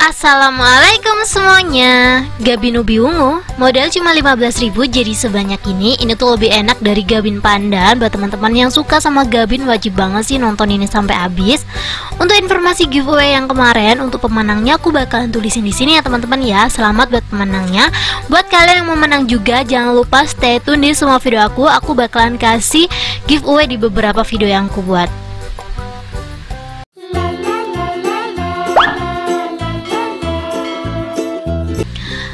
Assalamualaikum semuanya. Gabin ubi ungu modal cuma 15.000, jadi sebanyak ini tuh lebih enak dari Gabin pandan. Buat teman-teman yang suka sama Gabin wajib banget sih nonton ini sampai habis. Untuk informasi giveaway yang kemarin, untuk pemenangnya aku bakalan tulisin di sini ya teman-teman ya. Selamat buat pemenangnya. Buat kalian yang mau menang juga jangan lupa stay tune di semua video aku. Aku bakalan kasih giveaway di beberapa video yang aku buat.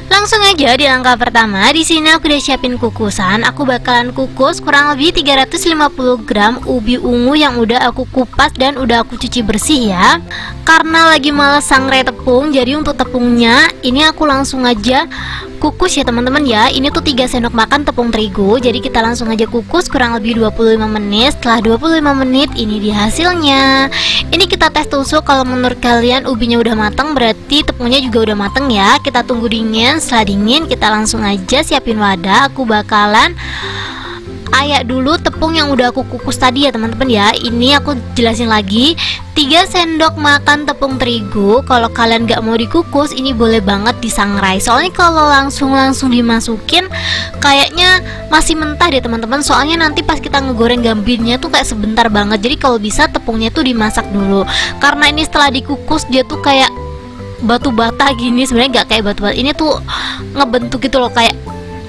Langsung aja di langkah pertama. Di sini aku udah siapin kukusan. Aku bakalan kukus kurang lebih 350 gram ubi ungu yang udah aku kupas dan udah aku cuci bersih ya. Karena lagi males sangrai tepung, jadi untuk tepungnya ini aku langsung aja kukus ya teman-teman ya. Ini tuh 3 sendok makan tepung terigu. Jadi kita langsung aja kukus kurang lebih 25 menit. Setelah 25 menit ini dia hasilnya. Ini kita tes tusuk, kalau menurut kalian ubinya udah matang berarti tepungnya juga udah matang ya. Kita tunggu dingin. Setelah dingin kita langsung aja siapin wadah. Aku bakalan ayak dulu tepung yang udah aku kukus tadi ya teman-teman ya. Ini aku jelasin lagi, 3 sendok makan tepung terigu. Kalau kalian gak mau dikukus, ini boleh banget disangrai. Soalnya kalau langsung dimasukin kayaknya masih mentah deh teman-teman. Soalnya nanti pas kita ngegoreng gambirnya tuh kayak sebentar banget. Jadi kalau bisa tepungnya tuh dimasak dulu. Karena ini setelah dikukus dia tuh kayak batu bata gini. Sebenarnya gak kayak batu bata, ini tuh ngebentuk gitu loh, kayak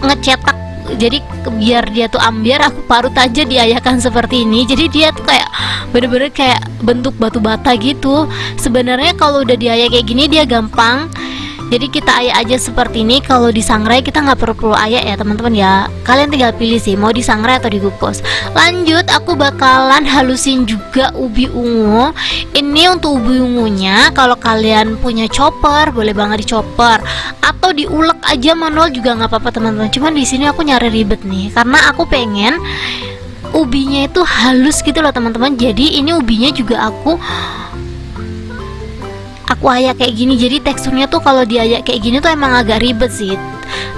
ngecetak. Jadi biar dia tuh ambiar, aku parut aja diayakan seperti ini. Jadi dia tuh kayak bener-bener kayak bentuk batu bata gitu. Sebenarnya kalau udah diayak kayak gini dia gampang. Jadi kita ayak aja seperti ini. Kalau disangrai kita nggak perlu ayak ya teman-teman ya. Kalian tinggal pilih sih mau disangrai atau dikukus. Lanjut aku bakalan halusin juga ubi ungu. Ini untuk ubi ungunya, kalau kalian punya chopper boleh banget dichopper atau diulek aja manual juga nggak apa-apa teman-teman. Cuman di sini aku nyari ribet nih karena aku pengen ubinya itu halus gitu loh teman-teman. Jadi ini ubinya juga aku ayak kayak gini. Jadi teksturnya tuh kalau diayak kayak gini tuh emang agak ribet sih,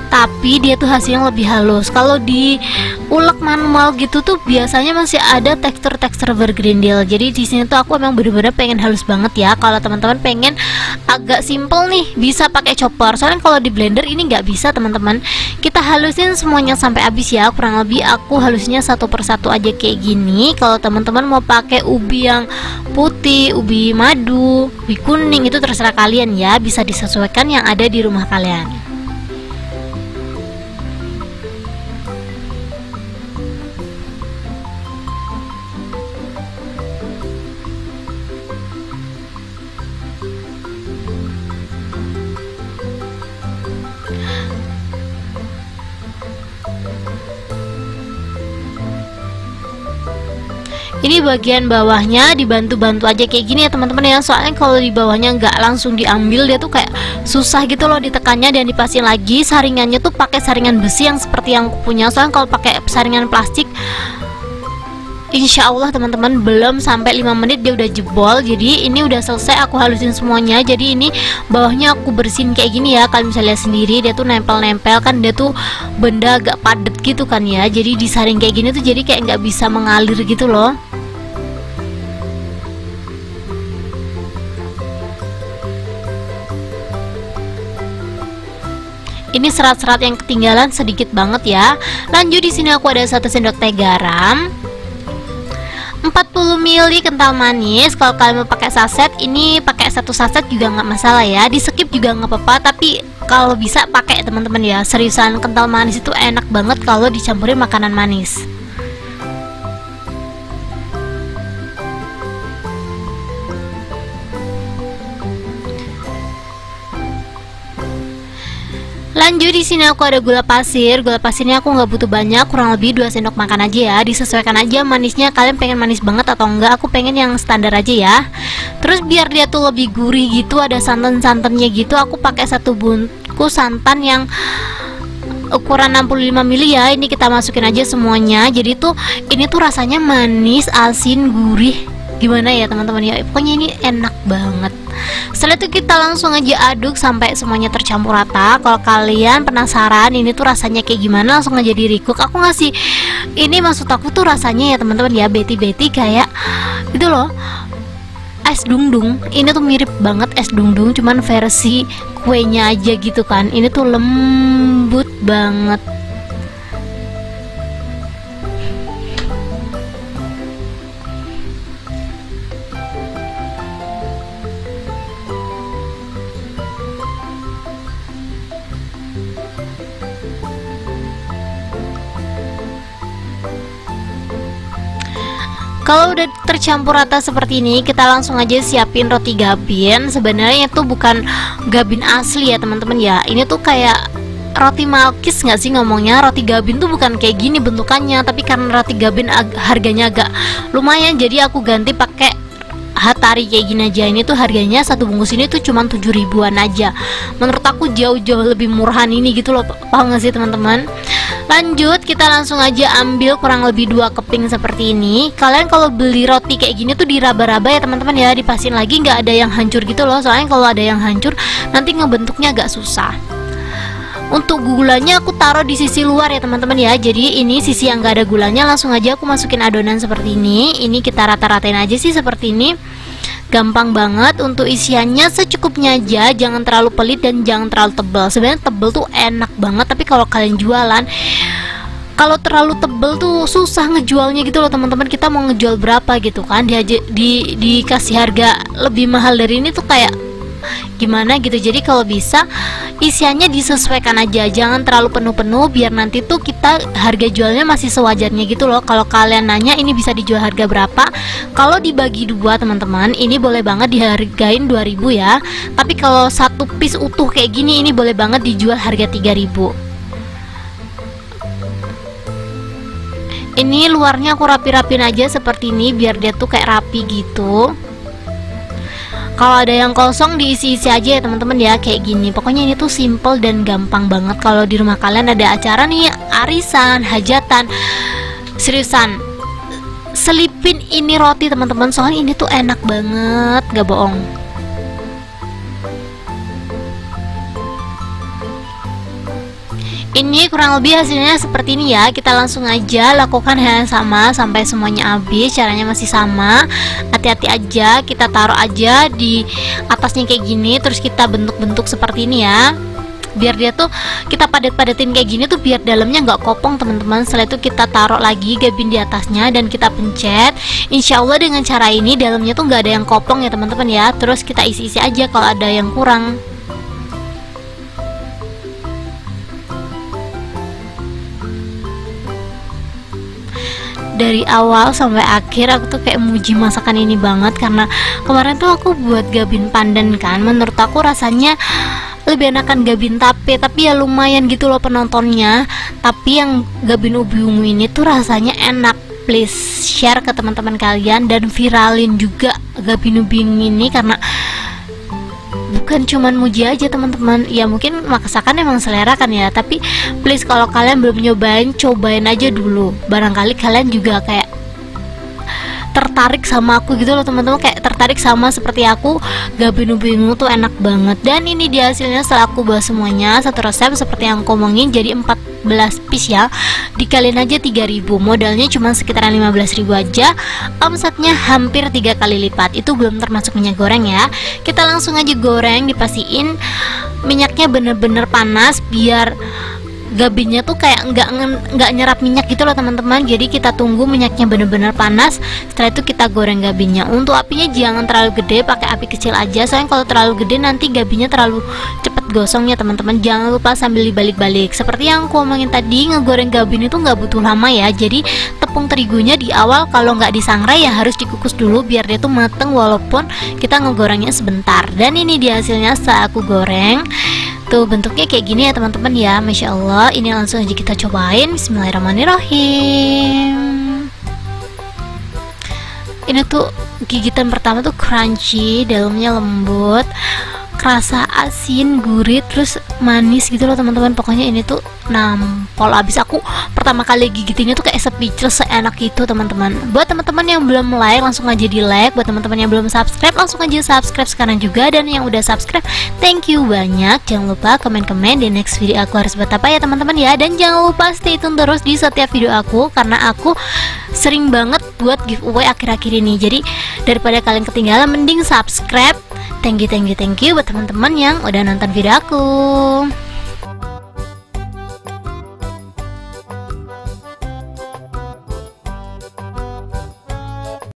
tapi dia tuh hasilnya lebih halus. Kalau diulek manual gitu tuh biasanya masih ada tekstur-tekstur bergerindil. Jadi di sini tuh aku emang bener-bener pengen halus banget ya. Kalau teman-teman pengen agak simple nih bisa pakai chopper. Soalnya kalau di blender ini nggak bisa teman-teman. Kita halusin semuanya sampai habis ya. Kurang lebih aku halusnya satu persatu aja kayak gini. Kalau teman-teman mau pakai ubi yang putih, ubi madu, ubi kuning itu terserah kalian ya. Bisa disesuaikan yang ada di rumah kalian. Ini bagian bawahnya dibantu-bantu aja kayak gini ya teman-teman ya. Soalnya kalau di bawahnya nggak langsung diambil dia tuh kayak susah gitu loh ditekannya dan dipasin lagi. Saringannya tuh pakai saringan besi yang seperti yang aku punya. Soalnya kalau pakai saringan plastik, insya Allah teman-teman belum sampai 5 menit dia udah jebol. Jadi ini udah selesai aku halusin semuanya. Jadi ini bawahnya aku bersihin kayak gini ya. Kalian bisa lihat sendiri dia tuh nempel-nempel kan, dia tuh benda agak padat gitu kan ya. Jadi disaring kayak gini tuh jadi kayak nggak bisa mengalir gitu loh. Ini serat-serat yang ketinggalan sedikit banget ya. Lanjut di sini aku ada 1 sendok teh garam, 40 ml kental manis. Kalau kalian mau pakai saset, ini pakai 1 saset juga nggak masalah ya. Di skip juga nggak apa-apa, tapi kalau bisa pakai teman-teman ya. Seriusan kental manis itu enak banget kalau dicampurin makanan manis. Lanjut di sini aku ada gula pasir. Gula pasirnya aku nggak butuh banyak, kurang lebih 2 sendok makan aja ya. Disesuaikan aja manisnya, kalian pengen manis banget atau enggak. Aku pengen yang standar aja ya. Terus biar dia tuh lebih gurih gitu, ada santan-santannya gitu, aku pakai 1 bungkus santan yang ukuran 65 ml ya. Ini kita masukin aja semuanya. Jadi tuh ini tuh rasanya manis, asin, gurih. Gimana ya teman-teman ya, pokoknya ini enak banget. Setelah itu kita langsung aja aduk sampai semuanya tercampur rata. Kalau kalian penasaran ini tuh rasanya kayak gimana, langsung aja di recook. Aku ngasih ini, maksud aku tuh rasanya ya teman-teman ya, beti-beti kayak gitu loh. es dungdung. Ini tuh mirip banget es dungdung, cuman versi kuenya aja gitu kan. Ini tuh lembut banget. Kalau udah tercampur rata seperti ini, kita langsung aja siapin roti gabin. Sebenarnya itu bukan gabin asli ya teman-teman ya. Ini tuh kayak roti Malkis nggak sih ngomongnya. Roti gabin tuh bukan kayak gini bentukannya, tapi karena roti gabin harganya agak lumayan, jadi aku ganti pakai Hatari kayak gini aja. Ini tuh harganya satu bungkus ini tuh cuma 7 ribuan aja. Menurut aku jauh-jauh lebih murahan ini gitu loh. Paham gak sih teman-teman? Lanjut, kita langsung aja ambil kurang lebih 2 keping seperti ini. Kalian kalau beli roti kayak gini tuh diraba-raba ya teman-teman ya, dipasin lagi, nggak ada yang hancur gitu loh. Soalnya kalau ada yang hancur nanti ngebentuknya agak susah. Untuk gulanya aku taruh di sisi luar ya teman-teman ya. Jadi ini sisi yang gak ada gulanya, langsung aja aku masukin adonan seperti ini. Ini kita rata-ratain aja sih seperti ini. Gampang banget. Untuk isiannya secukupnya aja, jangan terlalu pelit dan jangan terlalu tebal. Sebenarnya tebal tuh enak banget, tapi kalau kalian jualan, kalau terlalu tebel tuh susah ngejualnya gitu loh teman-teman. Kita mau ngejual berapa gitu kan, dikasih harga lebih mahal dari ini tuh kayak gimana gitu. Jadi kalau bisa isiannya disesuaikan aja, jangan terlalu penuh-penuh, biar nanti tuh kita harga jualnya masih sewajarnya gitu loh. Kalau kalian nanya ini bisa dijual harga berapa, kalau dibagi 2 teman-teman, ini boleh banget dihargain 2000 ya. Tapi kalau satu piece utuh kayak gini, ini boleh banget dijual harga 3000. Ini luarnya aku rapi-rapin aja seperti ini biar dia tuh kayak rapi gitu. Kalau ada yang kosong diisi-isi aja ya teman-teman ya, kayak gini. Pokoknya ini tuh simple dan gampang banget. Kalau di rumah kalian ada acara nih, arisan, hajatan, seriusan selipin ini roti teman-teman, soalnya ini tuh enak banget, gak bohong. Ini kurang lebih hasilnya seperti ini ya. Kita langsung aja lakukan hal yang sama sampai semuanya habis. Caranya masih sama, hati-hati aja. Kita taruh aja di atasnya kayak gini, terus kita bentuk-bentuk seperti ini ya, biar dia tuh kita padat-padatin kayak gini tuh biar dalamnya nggak kopong teman-teman. Setelah itu kita taruh lagi gabin di atasnya dan kita pencet. Insya Allah dengan cara ini dalamnya tuh nggak ada yang kopong ya teman-teman ya. Terus kita isi-isi aja kalau ada yang kurang. Dari awal sampai akhir aku tuh kayak muji masakan ini banget, karena kemarin tuh aku buat gabin pandan kan, menurut aku rasanya lebih enakan gabin tape, tapi ya lumayan gitu loh penontonnya. Tapi yang gabin ubi ungu ini tuh rasanya enak. Please share ke teman-teman kalian dan viralin juga gabin ubi ungu ini, karena bukan cuman muji aja teman-teman ya, mungkin masakan emang selera kan ya, tapi please kalau kalian belum nyobain, cobain aja dulu. Barangkali kalian juga kayak tertarik sama aku gitu loh teman-teman, kayak tertarik sama seperti aku. Gabin ubi ungu tuh enak banget. Dan ini dia hasilnya setelah aku bahas semuanya. Satu resep seperti yang aku omongin jadi 14 piece ya, dikaliin aja 3000, modalnya cuma sekitaran 15.000 aja, omsetnya hampir 3 kali lipat. Itu belum termasuk minyak goreng ya. Kita langsung aja goreng, dipastiin minyaknya bener-bener panas biar gabinnya tuh kayak nggak nyerap minyak gitu loh teman-teman. Jadi kita tunggu minyaknya bener-bener panas. Setelah itu kita goreng gabinnya. Untuk apinya jangan terlalu gede, pakai api kecil aja, soalnya kalau terlalu gede nanti gabinnya terlalu cepet gosongnya teman-teman. Jangan lupa sambil dibalik-balik. Seperti yang aku omongin tadi, ngegoreng gabin itu nggak butuh lama ya. Jadi tepung terigunya di awal kalau nggak disangrai ya harus dikukus dulu biar dia tuh mateng walaupun kita ngegorengnya sebentar. Dan ini dia hasilnya setelah aku goreng. Tuh bentuknya kayak gini ya teman-teman ya, Masya Allah. Ini langsung aja kita cobain. Bismillahirrahmanirrahim. Ini tuh gigitan pertama tuh crunchy, dalamnya lembut. kerasa asin, gurih, terus manis gitu loh teman-teman. Pokoknya ini tuh nampol abis. Aku pertama kali gigitinnya tuh kayak speechless, seenak itu teman-teman. Buat teman-teman yang belum like, langsung aja di like. Buat teman-teman yang belum subscribe, langsung aja subscribe sekarang juga. Dan yang udah subscribe, thank you banyak. Jangan lupa komen-komen di next video aku harus buat apa ya teman-teman ya. Dan jangan lupa stay tune terus di setiap video aku, karena aku sering banget buat giveaway akhir-akhir ini. Jadi daripada kalian ketinggalan, mending subscribe. Thank you buat teman-teman yang udah nonton video aku.